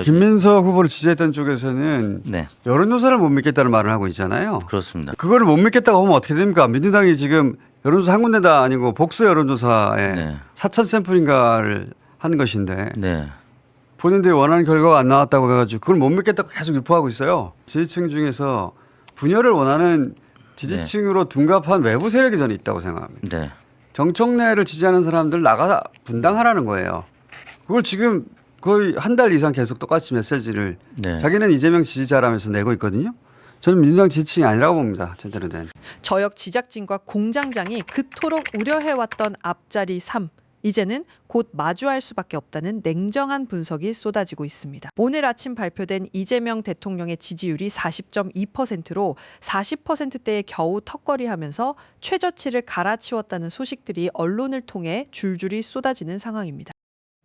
김민석 후보를 지지했던 쪽에서는 네, 여론조사를 못 믿겠다는 말을 하고 있잖아요. 그렇습니다. 그거를 못 믿겠다고 하면 어떻게 됩니까? 민주당이 지금 여론조사 한 군데다 아니고 복수 여론조사에 네. 4천 샘플인가를 한 것인데 네, 본인들이 원하는 결과가 안 나왔다고 해가지고 그걸 못 믿겠다고 계속 유포하고 있어요. 지지층 중에서 분열을 원하는 지지층으로 둔갑한 외부 세력이 저는 있다고 생각합니다. 네. 정청래를 지지하는 사람들 나가 분당하라는 거예요. 그걸 지금 거의 한 달 이상 계속 똑같이 메시지를 네. 자기는 이재명 지지자라면서 내고 있거든요. 저는 민주당 지지층이 아니라고 봅니다. 제대로 된. 저역 지작진과 공장장이 그토록 우려해왔던 앞자리 3. 이제는 곧 마주할 수밖에 없다는 냉정한 분석이 쏟아지고 있습니다. 오늘 아침 발표된 이재명 대통령의 지지율이 40.2%로 40%대에 겨우 턱걸이하면서 최저치를 갈아치웠다는 소식들이 언론을 통해 줄줄이 쏟아지는 상황입니다.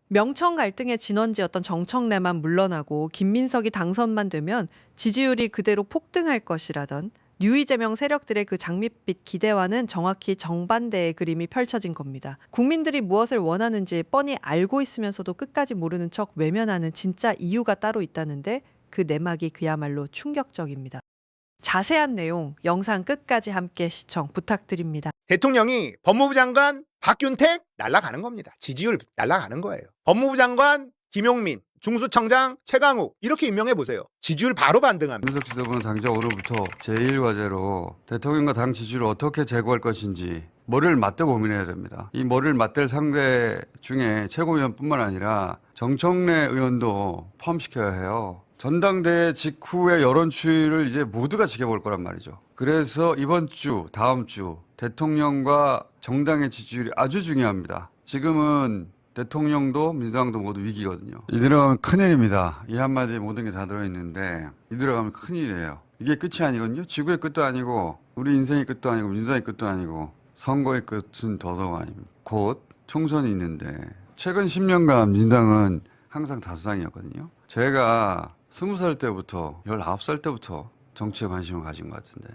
명청 갈등의 진원지였던 정청래만 물러나고 김민석이 당선만 되면 지지율이 그대로 폭등할 것이라던 뉴이재명 세력들의 그 장밋빛 기대와는 정확히 정반대의 그림이 펼쳐진 겁니다. 국민들이 무엇을 원하는지 뻔히 알고 있으면서도 끝까지 모르는 척 외면하는 진짜 이유가 따로 있다는데 그 내막이 그야말로 충격적입니다. 자세한 내용 영상 끝까지 함께 시청 부탁드립니다. 대통령이 법무부 장관 박균택 날아가는 겁니다. 지지율 날아가는 거예요. 법무부 장관 김용민, 중수청장 최강욱 이렇게 임명해 보세요. 지지율 바로 반등합니다. 김민석 지도부는 당장 오늘부터 제1과제로 대통령과 당 지지율을 어떻게 제고할 것인지 머리를 맞대고 고민해야 됩니다. 이 머리를 맞댈 상대 중에 최고위원뿐만 아니라 정청래 의원도 포함시켜야 해요. 전당대회 직후의 여론 추이를 이제 모두가 지켜볼 거란 말이죠. 그래서 이번 주, 다음 주 대통령과 정당의 지지율이 아주 중요합니다. 지금은 대통령도 민주당도 모두 위기거든요. 이대로 가면 큰일입니다. 이 한마디에 모든 게 다 들어있는데 이대로 가면 큰일이에요. 이게 끝이 아니거든요. 지구의 끝도 아니고 우리 인생의 끝도 아니고 민주당의 끝도 아니고 선거의 끝은 더더욱 아닙니다. 곧 총선이 있는데 최근 10년간 민주당은 항상 다수당이었거든요. 제가 20살 때부터 19살 때부터 정치에 관심을 가진 것 같은데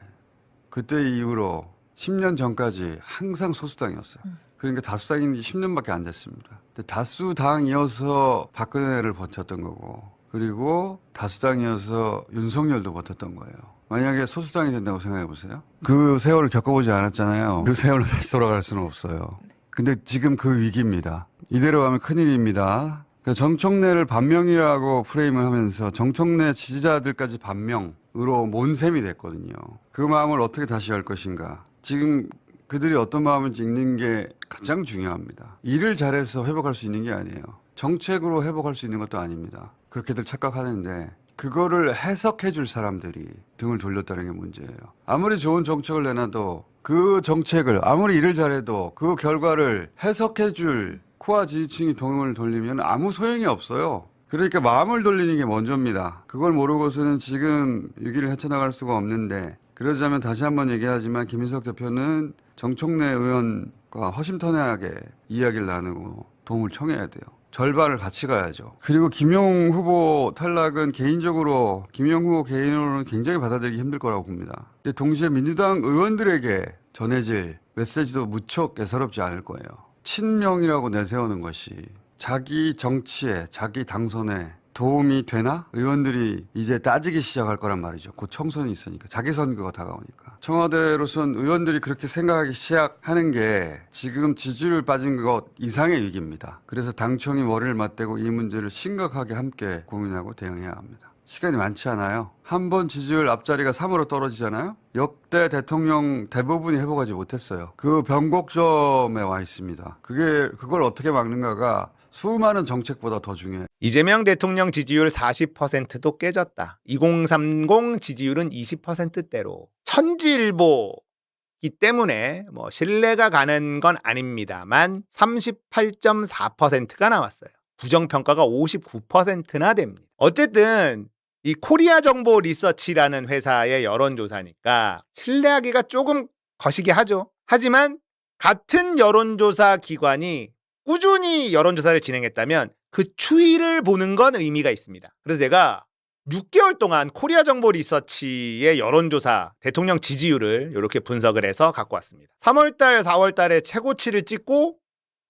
그때 이후로 10년 전까지 항상 소수당이었어요. 그러니까 다수당인 지 10년밖에 안 됐습니다. 근데 다수당이어서 박근혜를 버텼던 거고 그리고 다수당이어서 윤석열도 버텼던 거예요. 만약에 소수당이 된다고 생각해 보세요. 그 세월을 겪어보지 않았잖아요. 그 세월로 다시 돌아갈 수는 없어요. 근데 지금 그 위기입니다. 이대로 가면 큰일입니다. 정청래를 반명이라고 프레임을 하면서 정청래 지지자들까지 반명으로 몬셈이 됐거든요. 그 마음을 어떻게 다시 할 것인가. 지금 그들이 어떤 마음인지 읽는 게 가장 중요합니다. 일을 잘해서 회복할 수 있는 게 아니에요. 정책으로 회복할 수 있는 것도 아닙니다. 그렇게들 착각하는데 그거를 해석해 줄 사람들이 등을 돌렸다는 게 문제예요. 아무리 좋은 정책을 내놔도 그 정책을 아무리 일을 잘해도 그 결과를 해석해 줄 코아 지지층이 등을 돌리면 아무 소용이 없어요. 그러니까 마음을 돌리는 게 먼저입니다. 그걸 모르고서는 지금 위기를 헤쳐나갈 수가 없는데 그러자면 다시 한번 얘기하지만 김민석 대표는 정청래 의원과 허심탄회하게 이야기를 나누고 도움을 청해야 돼요. 절반을 같이 가야죠. 그리고 김용 후보 탈락은 개인적으로 김용 후보 개인으로는 굉장히 받아들이기 힘들 거라고 봅니다. 근데 동시에 민주당 의원들에게 전해질 메시지도 무척 예사롭지 않을 거예요. 친명이라고 내세우는 것이 자기 정치에 자기 당선에 도움이 되나? 의원들이 이제 따지기 시작할 거란 말이죠. 곧 총선이 있으니까. 자기 선거가 다가오니까. 청와대로선 의원들이 그렇게 생각하기 시작하는 게 지금 지지율 빠진 것 이상의 위기입니다. 그래서 당청이 머리를 맞대고 이 문제를 심각하게 함께 고민하고 대응해야 합니다. 시간이 많지 않아요. 한 번 지지율 앞자리가 3으로 떨어지잖아요. 역대 대통령 대부분이 회복하지 못했어요. 그 변곡점에 와 있습니다. 그걸 어떻게 막는가가 수많은 정책보다 더 중요해요. 이재명 대통령 지지율 40%도 깨졌다. 2030 지지율은 20%대로 천지일보이기 때문에 신뢰가 가는 건 아닙니다만 38.4%가 나왔어요. 부정평가가 59%나 됩니다. 어쨌든 이 코리아 정보 리서치라는 회사의 여론조사니까 신뢰하기가 조금 거시기 하죠. 하지만 같은 여론조사 기관이 꾸준히 여론조사를 진행했다면 그 추이를 보는 건 의미가 있습니다. 그래서 제가 6개월 동안 코리아 정보 리서치의 여론조사 대통령 지지율을 이렇게 분석을 해서 갖고 왔습니다. 3월달, 4월달에 최고치를 찍고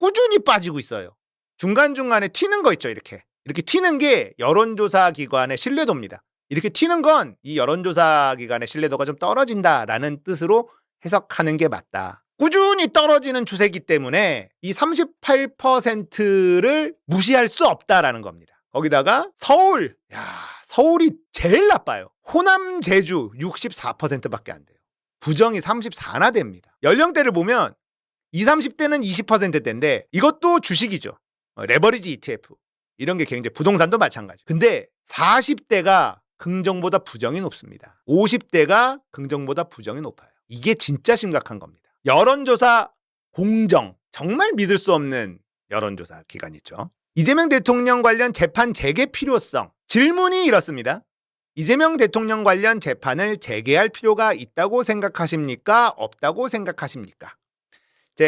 꾸준히 빠지고 있어요. 중간중간에 튀는 거 있죠, 이렇게. 이렇게 튀는 게 여론조사 기관의 신뢰도입니다. 이렇게 튀는 건 이 여론조사 기관의 신뢰도가 좀 떨어진다라는 뜻으로 해석하는 게 맞다. 꾸준히 떨어지는 추세이기 때문에 이 38%를 무시할 수 없다라는 겁니다. 거기다가 서울, 서울이 제일 나빠요. 호남, 제주 64%밖에 안 돼요. 부정이 34나 됩니다. 연령대를 보면 20, 30대는 20%대인데 이것도 주식이죠. 레버리지 ETF. 이런 게 굉장히 부동산도 마찬가지. 근데 40대가 긍정보다 부정이 높습니다. 50대가 긍정보다 부정이 높아요. 이게 진짜 심각한 겁니다. 여론조사 공정. 정말 믿을 수 없는 여론조사 기관이죠. 이재명 대통령 관련 재판 재개 필요성. 질문이 이렇습니다. 이재명 대통령 관련 재판을 재개할 필요가 있다고 생각하십니까? 없다고 생각하십니까?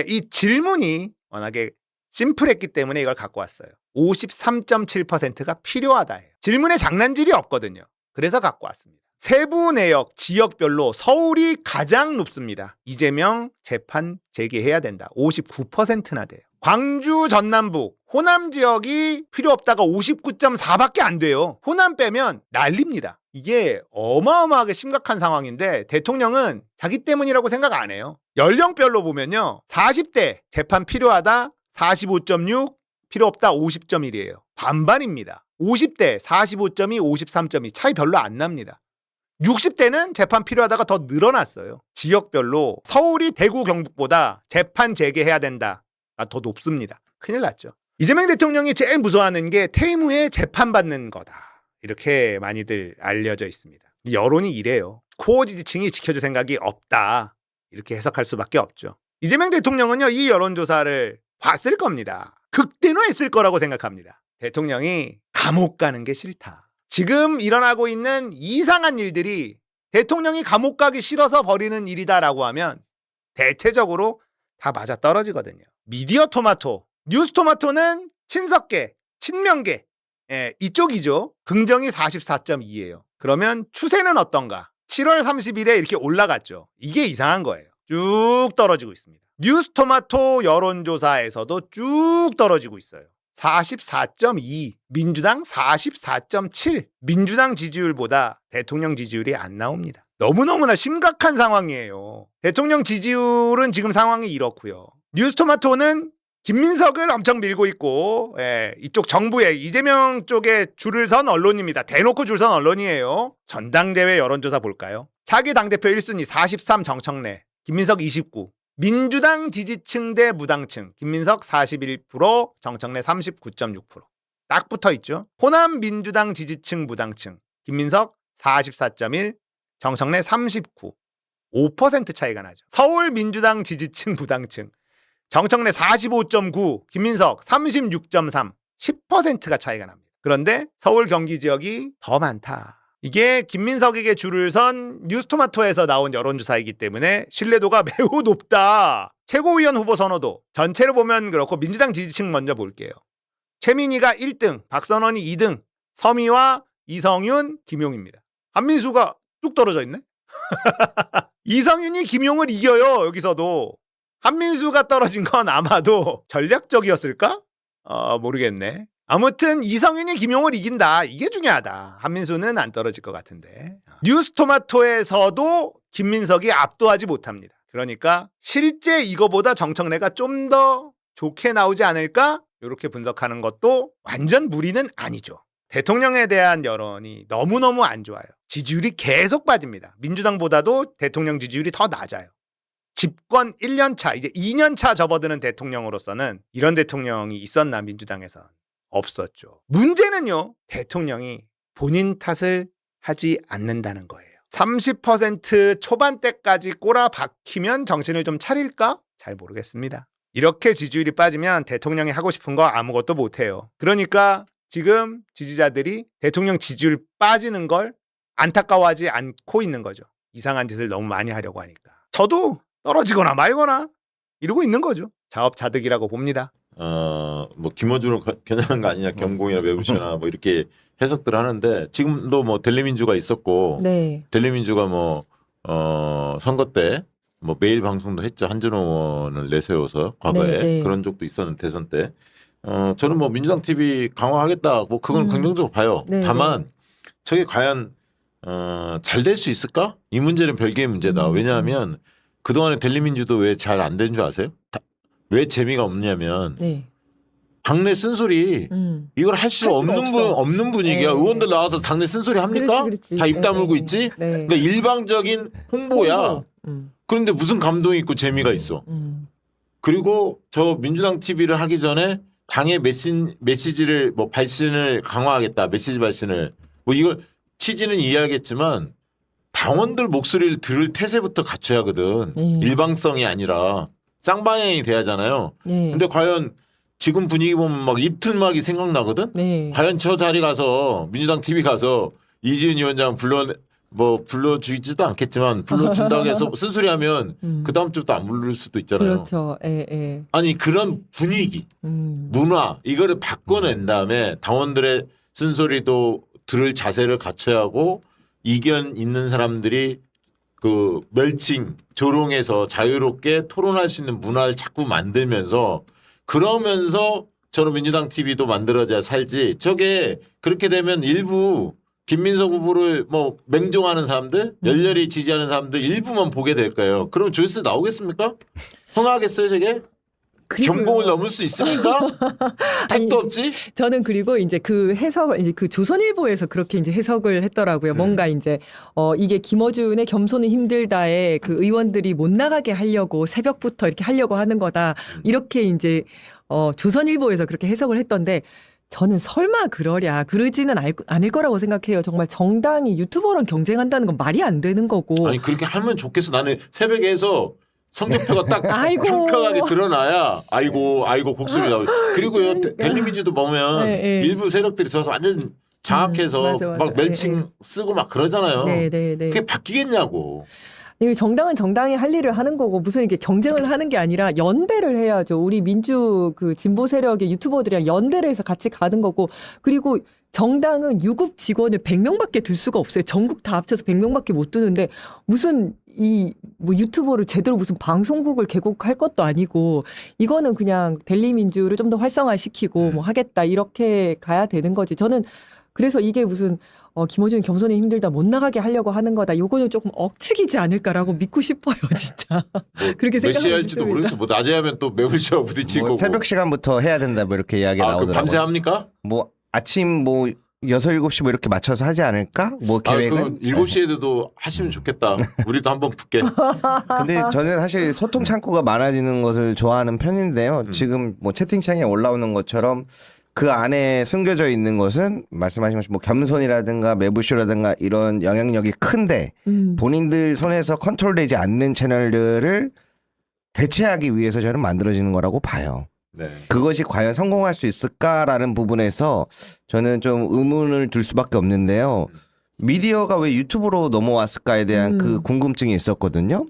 이 질문이 워낙에 심플했기 때문에 이걸 갖고 왔어요. 53.7%가 필요하다예요. 질문에 장난질이 없거든요. 그래서 갖고 왔습니다. 세부 내역, 지역별로 서울이 가장 높습니다. 이재명 재판 재개해야 된다. 59%나 돼요. 광주, 전남북, 호남 지역이 필요 없다가 59.4밖에 안 돼요. 호남 빼면 난립니다. 이게 어마어마하게 심각한 상황인데 대통령은 자기 때문이라고 생각 안 해요. 연령별로 보면요. 40대 재판 필요하다 45.6, 필요 없다 50.1이에요. 반반입니다. 50대 45.2, 53.2 차이 별로 안 납니다. 60대는 재판 필요하다가 더 늘어났어요. 지역별로 서울이 대구, 경북보다 재판 재개해야 된다가 더 높습니다. 큰일 났죠. 이재명 대통령이 제일 무서워하는 게 퇴임 후에 재판받는 거다. 이렇게 많이들 알려져 있습니다. 여론이 이래요. 코어 지지층이 지켜줄 생각이 없다. 이렇게 해석할 수밖에 없죠. 이재명 대통령은요, 이 여론조사를 봤을 겁니다. 극대노했을 거라고 생각합니다. 대통령이 감옥 가는 게 싫다. 지금 일어나고 있는 이상한 일들이 대통령이 감옥 가기 싫어서 벌이는 일이다라고 하면 대체적으로 다 맞아 떨어지거든요. 미디어 토마토, 뉴스 토마토는 친석계, 친명계 이쪽이죠. 긍정이 44.2예요. 그러면 추세는 어떤가? 7월 30일에 이렇게 올라갔죠. 이게 이상한 거예요. 쭉 떨어지고 있습니다. 뉴스 토마토 여론조사에서도 쭉 떨어지고 있어요. 44.2, 민주당 44.7. 민주당 지지율보다 대통령 지지율이 안 나옵니다. 너무너무나 심각한 상황이에요. 대통령 지지율은 지금 상황이 이렇고요. 뉴스토마토는 김민석을 엄청 밀고 있고, 이쪽 정부에 이재명 쪽에 줄을 선 언론입니다. 대놓고 줄 선 언론이에요. 전당대회 여론조사 볼까요? 차기 당대표 1순위 43 정청래, 김민석 29. 민주당 지지층 대 무당층, 김민석 41%, 정청래 39.6%. 딱 붙어 있죠. 호남 민주당 지지층 무당층, 김민석 44.1, 정청래 39. 5% 차이가 나죠. 서울 민주당 지지층 무당층, 정청래 45.9, 김민석 36.3, 10%가 차이가 납니다. 그런데 서울 경기 지역이 더 많다. 이게 김민석에게 줄을 선 뉴스토마토에서 나온 여론조사이기 때문에 신뢰도가 매우 높다. 최고위원 후보 선호도 전체로 보면 그렇고 민주당 지지층 먼저 볼게요. 최민희가 1등, 박선원이 2등, 서미와 이성윤, 김용입니다. 한민수가 뚝 떨어져 있네? 이성윤이 김용을 이겨요. 여기서도. 한민수가 떨어진 건 아마도 전략적이었을까? 모르겠네. 아무튼 이성윤이 김용을 이긴다. 이게 중요하다. 한민수는 안 떨어질 것 같은데. 뉴스토마토에서도 김민석이 압도하지 못합니다. 그러니까 실제 이거보다 정청래가 좀 더 좋게 나오지 않을까? 이렇게 분석하는 것도 완전 무리는 아니죠. 대통령에 대한 여론이 너무너무 안 좋아요. 지지율이 계속 빠집니다. 민주당보다도 대통령 지지율이 더 낮아요. 집권 1년 차, 이제 2년 차 접어드는 대통령으로서는 이런 대통령이 있었나 민주당에선. 없었죠. 문제는요, 대통령이 본인 탓을 하지 않는다는 거예요. 30% 초반대까지 꼬라박히면 정신을 좀 차릴까? 잘 모르겠습니다. 이렇게 지지율이 빠지면 대통령이 하고 싶은 거 아무것도 못해요. 그러니까 지금 지지자들이 대통령 지지율 빠지는 걸 안타까워하지 않고 있는 거죠. 이상한 짓을 너무 많이 하려고 하니까. 저도 떨어지거나 말거나 이러고 있는 거죠. 자업자득이라고 봅니다. 뭐 김어준을 겨냥한 거 아니냐, 경공이나 매부쇼나 뭐 이렇게 해석들 하는데 지금도 뭐 델리민주가 있었고, 네. 델리민주가 뭐 선거 때 뭐 매일 방송도 했죠. 한준호 의원을 내세워서 과거에 네, 네. 그런 적도 있었는데 대선 때 저는 뭐 민주당 TV 강화하겠다. 뭐 그건 긍정적으로 봐요. 네, 다만 저게 과연 잘 될 수 있을까? 이 문제는 별개의 문제다. 왜냐하면 그동안에 델리민주도 왜 잘 안 된 줄 아세요? 왜 재미가 없냐면 네. 당내 쓴소리 이걸 할 수 할 수가 없는 없어. 분위기야. 네. 의원들 나와서 당내 쓴소리 합니까? 그렇지. 다 입 다물고 네. 있지. 네. 그러니까 일방적인 홍보야. 홍보. 그런데 무슨 감동이 있고 재미가 있어. 그리고 저 민주당 TV를 하기 전에 당의 메시지를 뭐 발신을 강화하겠다. 메시지 발신을 뭐 이걸 취지는 이해하겠지만 당원들 목소리를 들을 태세부터 갖춰야 하거든. 일방성이 아니라 쌍방향이 돼야잖아요. 네. 근데 과연 지금 분위기 보면 막 입틀막이 생각나거든. 네. 과연 저 자리 가서 민주당 TV 가서 이지은 위원장 불러주지도 않겠지만 불러준다고 해서 쓴소리하면 그 다음 주부터 안 부를 수도 있잖아요. 그렇죠. 예, 예. 아니 그런 분위기, 문화 이거를 바꿔낸 다음에 당원들의 쓴소리도 들을 자세를 갖춰야 하고 이견 있는 사람들이 그 멸칭, 조롱해서 자유롭게 토론할 수 있는 문화를 자꾸 만들면서 그러면서 저는 민주당 TV도 만들어져야 살지. 저게 그렇게 되면 일부 김민석 후보를 뭐 맹종하는 사람들, 열렬히 지지하는 사람들 일부만 보게 될 거예요. 그러면 조회수 나오겠습니까? 흥하겠어요, 저게? 그리고요. 경공을 넘을 수 있습니까? 택도 없지? 저는 그리고 이제 그 해석을 이제 그 조선일보에서 그렇게 이제 해석을 했더라고요. 뭔가 이제 이게 김어준의 겸손은 힘들다에 그 의원들이 못 나가게 하려고 새벽부터 이렇게 하려고 하는 거다. 이렇게 이제 조선일보에서 그렇게 해석을 했던데 저는 설마 그러지는 않을 거라고 생각해요. 정말 정당이 유튜버랑 경쟁한다는 건 말이 안 되는 거고. 아니 그렇게 하면 좋겠어. 나는 새벽에 해서 성적표가 딱 아이고. 평평하게 드러나야 아이고 곡소리 나오고. 그리고요 그러니까. 델리민주도 보면 네, 네. 일부 세력들이 저서 완전 장악해서 맞아. 막 멸칭 네, 네. 쓰고 막 그러잖아요. 네. 그게 바뀌겠냐고. 이 정당은 정당이 할 일을 하는 거고 무슨 이렇게 경쟁을 하는 게 아니라 연대를 해야죠. 우리 민주 그 진보 세력의 유튜버들이랑 연대를 해서 같이 가는 거고 그리고 정당은 유급 직원을 100명밖에 둘 수가 없어요. 전국 다 합쳐서 100명밖에 못 두는데 무슨 뭐 유튜버를 제대로 무슨 방송국을 개국할 것도 아니고 이거는 그냥 델리민주를 좀 더 활성화시키고 뭐 하겠다 이렇게 가야 되는 거지. 저는 그래서 이게 무슨 김어준 겸손이 힘들다 못 나가게 하려고 하는 거다. 요거는 조금 억측이지 않을까라고 믿고 싶어요, 진짜. 그렇게 몇 시에 생각하고 할지도 있습니다. 모르겠어. 뭐 낮에 하면 또 매불쇼 부딪히고. 뭐 새벽 시간부터 해야 된다 뭐 이렇게 이야기 그럼 나오더라고요. 밤새 합니까? 뭐 아침 뭐 6, 7시 뭐 이렇게 맞춰서 하지 않을까? 뭐 계획은. 그 7시에도 하시면 좋겠다. 우리도 한번 붙게. 근데 저는 사실 소통 창구가 많아지는 것을 좋아하는 편인데요. 지금 뭐 채팅창에 올라오는 것처럼 그 안에 숨겨져 있는 것은 말씀하신 것처럼 뭐 겸손이라든가 매부쇼라든가 이런 영향력이 큰데 본인들 손에서 컨트롤되지 않는 채널들을 대체하기 위해서 저는 만들어지는 거라고 봐요. 네. 그것이 과연 성공할 수 있을까라는 부분에서 저는 좀 의문을 둘 수밖에 없는데요. 미디어가 왜 유튜브로 넘어왔을까에 대한 그 궁금증이 있었거든요.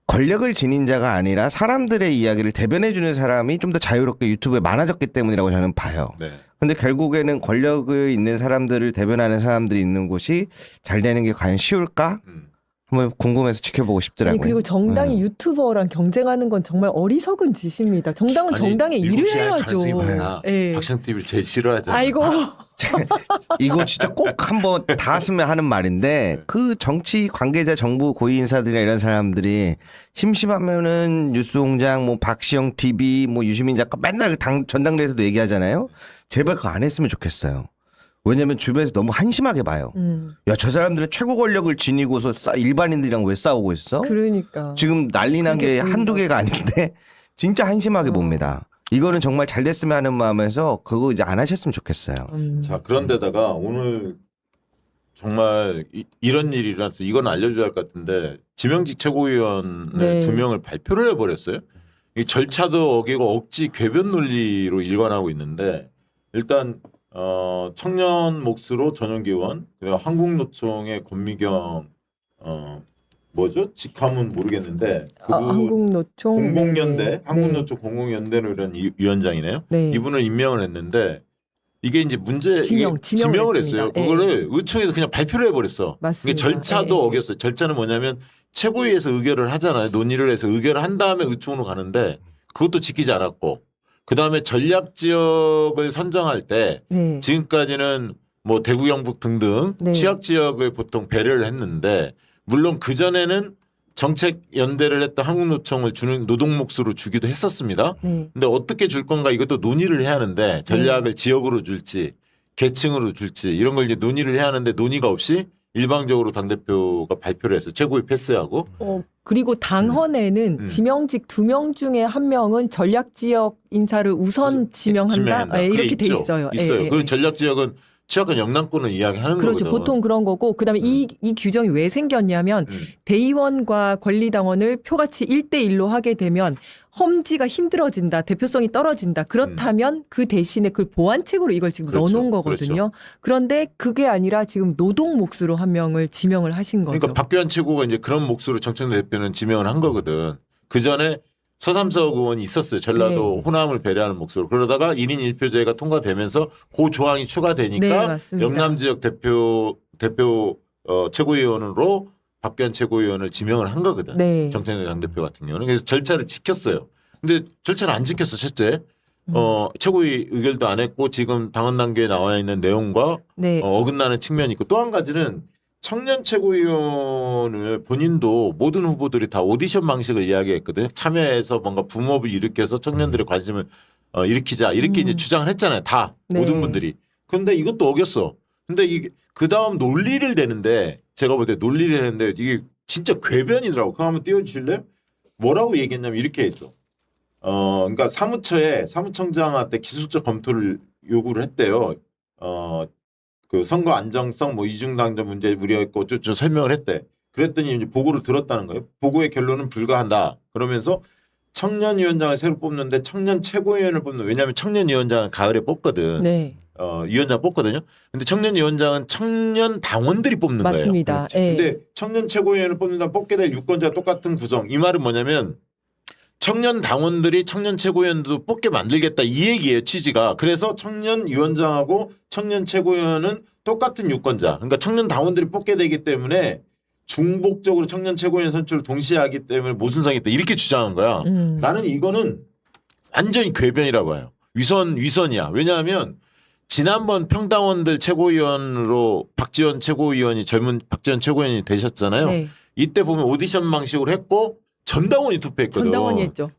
권력을 지닌 자가 아니라 사람들의 이야기를 대변해주는 사람이 좀 더 자유롭게 유튜브에 많아졌기 때문이라고 저는 봐요. 네. 근데 결국에는 권력을 있는 사람들을 대변하는 사람들이 있는 곳이 잘 되는 게 과연 쉬울까? 한번 궁금해서 지켜보고 싶더라고요. 아니, 그리고 정당이 유튜버랑 경쟁하는 건 정말 어리석은 짓입니다. 정당은 정당의 일을 해야죠. 예. 박찬 TV를 제일 싫어하잖아요. 아이고. 이거 진짜 꼭 한번 다 했으면 하는 말인데 그 정치 관계자 정부 고위 인사들이나 이런 사람들이 심심하면은 뉴스공장 뭐 박시영 TV 뭐 유시민 작가 맨날 전당대회에서도 얘기하잖아요. 제발 그거 안 했으면 좋겠어요. 왜냐면 주변에서 너무 한심하게 봐요. 야, 저 사람들은 최고 권력을 지니고서 일반인들이랑 왜 싸우고 있어? 그러니까. 지금 난리 난 게 한두 개가 아닌데 진짜 한심하게 봅니다. 이거는 정말 잘 됐으면 하는 마음에서 그거 이제 안 하셨으면 좋겠어요. 자, 그런데다가 오늘 정말 이런 일이 일어났어요. 이건 알려줘야 할 것 같은데 지명직 최고위원을 네. 2명을 발표를 해버렸어요. 이 절차도 어기고 억지 궤변 논리로 일관하고 있는데 일단 청년 몫으로 전용기 의원 그리고 한국노총의 권미경 뭐죠? 직함은 모르겠는데 한국노총 공공연대 네. 한국노총 공공연대로 이런 위원장이네요. 네. 이분을 임명을 했는데 이게 이제 지명을 지명을 했습니다. 했어요. 그거를 의총에서 그냥 발표를 해버렸어. 맞습니다. 이게 절차도 예. 어겼어요. 절차는 뭐냐면 최고위에서 의결을 하잖아요. 논의를 해서 의결을 한 다음에 의총으로 가는데 그것도 지키지 않았고 그다음에 전략 지역을 선정할 때 네. 지금까지는 뭐 대구 경북 등등 네. 취약 지역을 보통 배려를 했는데 물론 그 전에는 정책 연대를 했던 한국노총을 주는 노동 몫으로 주기도 했었습니다. 네. 근데 어떻게 줄 건가 이것도 논의를 해야 하는데 전략을 지역으로 줄지 계층으로 줄지 이런 걸 이제 논의를 해야 하는데 논의가 없이 일방적으로 당대표가 발표를 해서 최고위 패스하고 그리고 당헌에는 지명직 2명 중에 1명은 전략 지역 인사를 우선 지명한다. 예, 그게 이렇게 돼 있죠. 있어요. 있어요. 예, 예, 그리고 예. 전략 지역은 취약한 영남권을 이야기하는 그렇죠. 거거든. 보통 그런 거고 그다음에 이 규정이 왜 생겼냐면 대의원과 권리당원을 표같이 1대1로 하게 되면 험지가 힘들어진다. 대표성이 떨어진다. 그렇다면 그 대신에 그걸 보완책으로 이걸 지금 그렇죠. 넣어놓은 거거든요. 그런데 그게 아니라 지금 노동 몫으로 1명을 지명을 하신 거죠. 그러니까 박규환 최고가 이제 그런 몫으로 정청래 대표는 지명을 한 거거든. 그 전에 서삼석 의원이 있었어요. 전라도 네. 호남을 배려하는 몫으로. 그러다가 1인 1표제가 통과되면서 그 조항이 네, 추가되니까 맞습니다. 영남 지역 대표 최고위원으로 박규환 최고위원을 지명을 한 거거든. 네. 정청래 당대표 같은 경우는. 그래서 절차를 지켰어요. 근데 절차를 안 지켰어, 첫째. 최고위 의결도 안 했고 지금 당헌 단계에 나와 있는 내용과 네. 어긋나는 측면이 있고 또 한 가지는 청년 최고위원을 본인도 모든 후보들이 다 오디션 방식을 이야기했거든요. 참여해서 뭔가 붐업을 일으켜서 청년들의 관심을 일으키자 이렇게 이제 주장을 했잖아요. 다 네. 모든 분들이. 그런데 이것도 어겼어. 근데 이게 그 다음 논리를 대는데 제가 볼 때 논리를 했는데 이게 진짜 궤변이더라고. 그거 한번 띄워주실래요? 뭐라고 얘기했냐면 이렇게 했죠. 그러니까 사무청장한테 기술적 검토를 요구를 했대요. 그 선거 안정성 뭐 이중당정 문제 우려했고 어쩌고 설명을 했대. 그랬더니 이제 보고를 들었다는 거예요. 보고의 결론은 불가한다. 그러면서 청년위원장을 새로 뽑는데 청년 최고위원을 뽑는 왜냐하면 청년위원장은 가을에 뽑거든. 네. 위원장 뽑거든요. 근데 청년위원장은 청년 당원들이 뽑는 거예요. 맞습니다. 예. 근데 청년 최고위원을 뽑는다 뽑게 될 유권자와 똑같은 구성. 이 말은 뭐냐면 청년 당원들이 청년 최고위원도 뽑게 만들겠다 이 얘기예요. 취지가. 그래서 청년 위원장하고 청년 최고위원은 똑같은 유권자. 그러니까 청년 당원들이 뽑게 되기 때문에 중복적으로 청년 최고위원 선출을 동시에 하기 때문에 모순성이 있다. 이렇게 주장한 거야. 나는 이거는 완전히 궤변이라고 봐요. 위선이야. 왜냐하면 지난번 평당원들 최고위원으로 박지원 최고위원이 젊은 박지원 최고위원이 되셨잖아요. 네. 이때 보면 오디션 방식으로 했고 전당원이 투표했거든. 전당원이 했죠.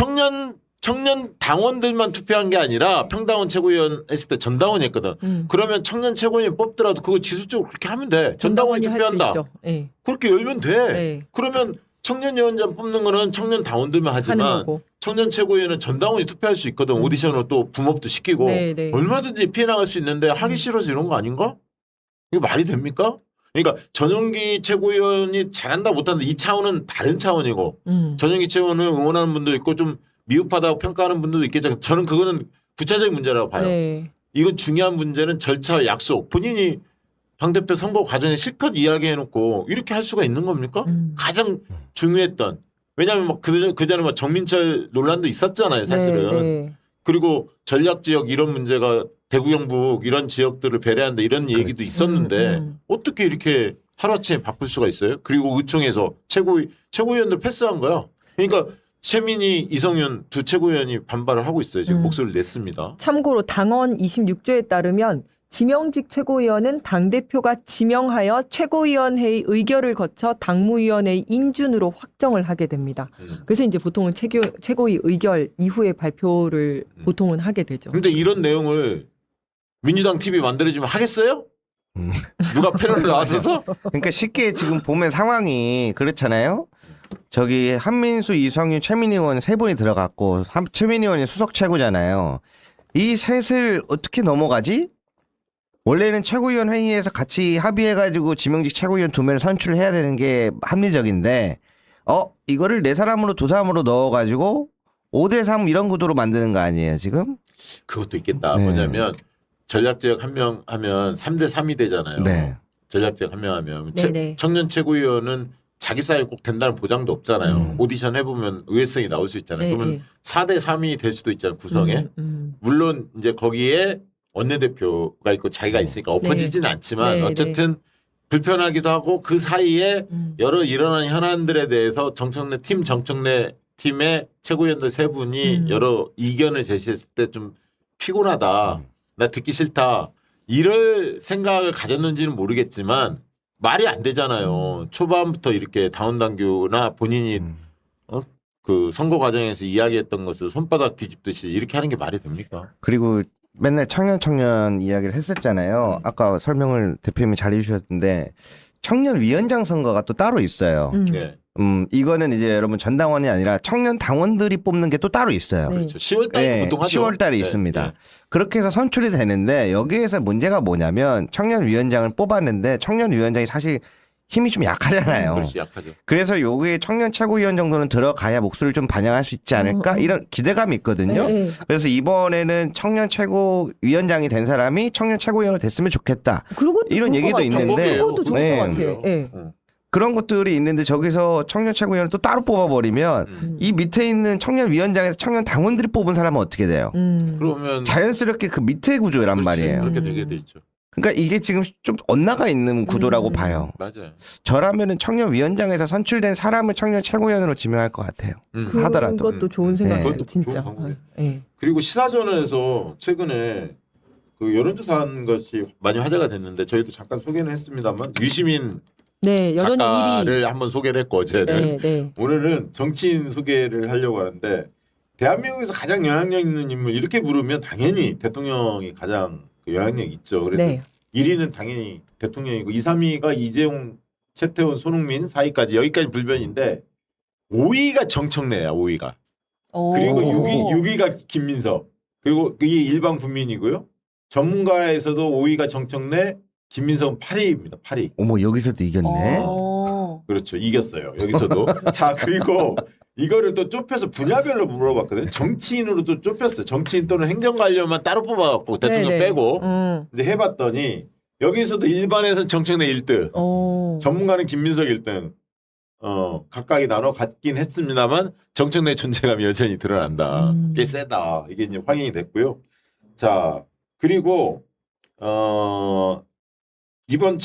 청년 당원들만 투표한 게 아니라 평당원 최고위원 했을 때 전당원이 했거든. 그러면 청년 최고위원 뽑더라도 그거 지수적으로 그렇게 하면 돼. 전당원이 할수 투표한다. 있죠. 예. 그렇게 열면 돼. 네. 그러면 청년위원장 뽑는 거는 청년 당원들만 하는 하지만 거고. 청년 최고위원은 전당원이 투표할 수 있거든. 오디션으로 또 붐업도 시키고 네, 네. 얼마든지 피해 나갈 수 있는데 하기 싫어서 이런 거 아닌가? 이게 말이 됩니까? 그러니까 전용기 최고위원이 잘한다 못한다 이 차원은 다른 차원이고 전용기 최고위원을 응원하는 분도 있고 좀 미흡하다고 평가하는 분들도 있겠죠. 저는 그거는 부차적인 문제라고 봐요. 네. 이건 중요한 문제는 절차와 약속. 본인이 당대표 선거 과정에 실컷 이야기해놓고 이렇게 할 수가 있는 겁니까? 가장 중요했던. 왜냐하면 막 그 전에 막 정민철 논란도 있었잖아요, 사실은. 네, 네. 그리고 전략 지역 이런 문제가 대구 경북 이런 지역들을 배려한다 이런 얘기도 있었는데 어떻게 이렇게 하루아침에 바꿀 수가 있어요? 그리고 의총에서 최고위원들 패스한 거야. 그러니까 최민희, 이성윤 두 최고위원이 반발을 하고 있어요. 지금 목소리를 냈습니다. 참고로 당헌 26조에 따르면 지명직 최고위원은 당대표가 지명하여 최고위원회의 의결을 거쳐 당무위원회의 인준으로 확정을 하게 됩니다. 그래서 이제 보통은 최고위 의결 이후에 발표를 보통은 하게 되죠. 근데 이런 내용을 민주당 TV 만들어주면 하겠어요? 누가 패널을 나와서? 그러니까 쉽게 지금 보면 상황이 그렇잖아요. 저기 한민수, 이성윤, 최민희 의원 세 분이 들어갔고 최민희 의원이 수석 최고잖아요. 이 셋을 어떻게 넘어가지? 원래는 최고위원 회의에서 같이 합의해가지고 지명직 최고위원 2명을 선출해야 되는 게 합리적인데 이거를 4사람으로 2사람으로 넣어가지고 5대3 이런 구도로 만드는 거 아니에요 지금? 그것도 있겠다. 네. 뭐냐면 전략지역 한 명 하면 3대3이 되잖아요. 네. 전략지역 한 명 하면 네네. 청년 최고위원은 자기 사이 꼭 된다는 보장도 없잖아요. 오디션 해보면 의외성이 나올 수 있잖아요. 네, 그러면 네. 4대3이 될 수도 있잖아요. 구성에. 물론 이제 거기에 원내대표가 있고 자기가 있으니까 엎어지지는 않지만 네, 어쨌든 정청래 팀의 최고위원들 세 분이 여러 이견을 제시했을 때 좀 피곤하다. 나 듣기 싫다. 이럴 생각을 가졌는지는 모르겠지만 말이 안 되잖아요. 초반부터 이렇게 당원당규나 본인이 그 선거 과정에서 이야기했던 것을 손바닥 뒤집듯이 이렇게 하는 게 말이 됩니까? 그리고 맨날 청년 이야기를 했었잖아요. 아까 설명을 대표님이 잘 해주셨는데 청년 위원장 선거가 또 따로 있어요. 네. 이거는 이제 여러분 전당원이 아니라 청년 당원들이 뽑는 게 또 따로 있어요. 네. 그렇죠. 10월 달에 네, 보통 하죠. 10월 달에 네, 있습니다. 네. 그렇게 해서 선출이 되는데 여기에서 문제가 뭐냐면 청년 위원장을 뽑았는데 청년 위원장이 사실 힘이 좀 약하잖아요. 그렇지 약하죠. 그래서 여기에 청년 최고위원 정도는 들어가야 목소리를 좀 반영할 수 있지 않을까 이런 기대감이 있거든요. 네, 네. 그래서 이번에는 청년 최고위원장이 된 사람이 청년 최고위원으로 됐으면 좋겠다. 그것도 이런 좋을 얘기도 것 같아요. 있는데 그것도 좋을 네. 것 같아요. 네. 그런 것들이 있는데 저기서 청년 최고위원을 또 따로 뽑아버리면 이 밑에 있는 청년 위원장에서 청년 당원들이 뽑은 사람은 어떻게 돼요? 그러면 자연스럽게 그 밑에 구조란 그렇지, 말이에요. 그렇게 되게 돼 있죠. 그러니까 이게 지금 좀 엇나가 있는 구조라고 봐요. 맞아요. 저라면은 청년 위원장에서 선출된 사람을 청년 최고위원으로 지명할 것 같아요. 하더라도. 그것도 좋은 생각이에요. 그것도 진짜. 좋은 방법이에요. 네. 그리고 시사전에서 최근에 그 여론조사한 것이 많이 화제가 됐는데 저희도 잠깐 소개는 했습니다만 유시민 네, 여전히 1위. 작가를 한번 소개를 했고 어제는 네, 네. 오늘은 정치인 소개를 하려고 하는데 대한민국에서 가장 영향력 있는 인물 이렇게 물으면 당연히 대통령이 가장 그 영향력 있죠. 그래서 네. 1위는 당연히 대통령이고 2, 3위가 이재용, 최태원, 손흥민, 4위까지 여기까지 불변인데 5위가 정청래야 5위가. 그리고 6위가 김민석. 그리고 이게 일반 국민이고요. 전문가에서도 5위가 정청래, 김민석은 8위입니다. 8위. 어머 여기서도 이겼네. 그렇죠. 이겼어요. 여기서도. 자, 그리고 이거를 또 좁혀서 분야별로 물어봤거든요. 정치인으로 또 좁혔어요. 정치인 또는 행정관료만 따로 뽑아갖고 대통령 네네. 빼고 이제 해봤더니 여기서도 일반에서 정청래 1등, 전문가는 김민석 1등. 각각이 나눠 갖긴 했습니다만 정청래 존재감이 여전히 드러난다. 꽤 세다. 이게 이제 확인이 됐고요. 자, 그리고 이번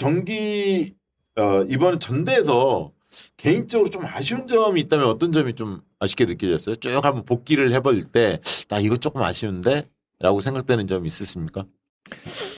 이번 전대에서 개인적으로 좀 아쉬운 점이 있다면 어떤 점이 좀 아쉽게 느껴졌어요? 쭉 한번 복기를 해볼 때 나 이거 조금 아쉬운데? 라고 생각되는 점이 있으십니까?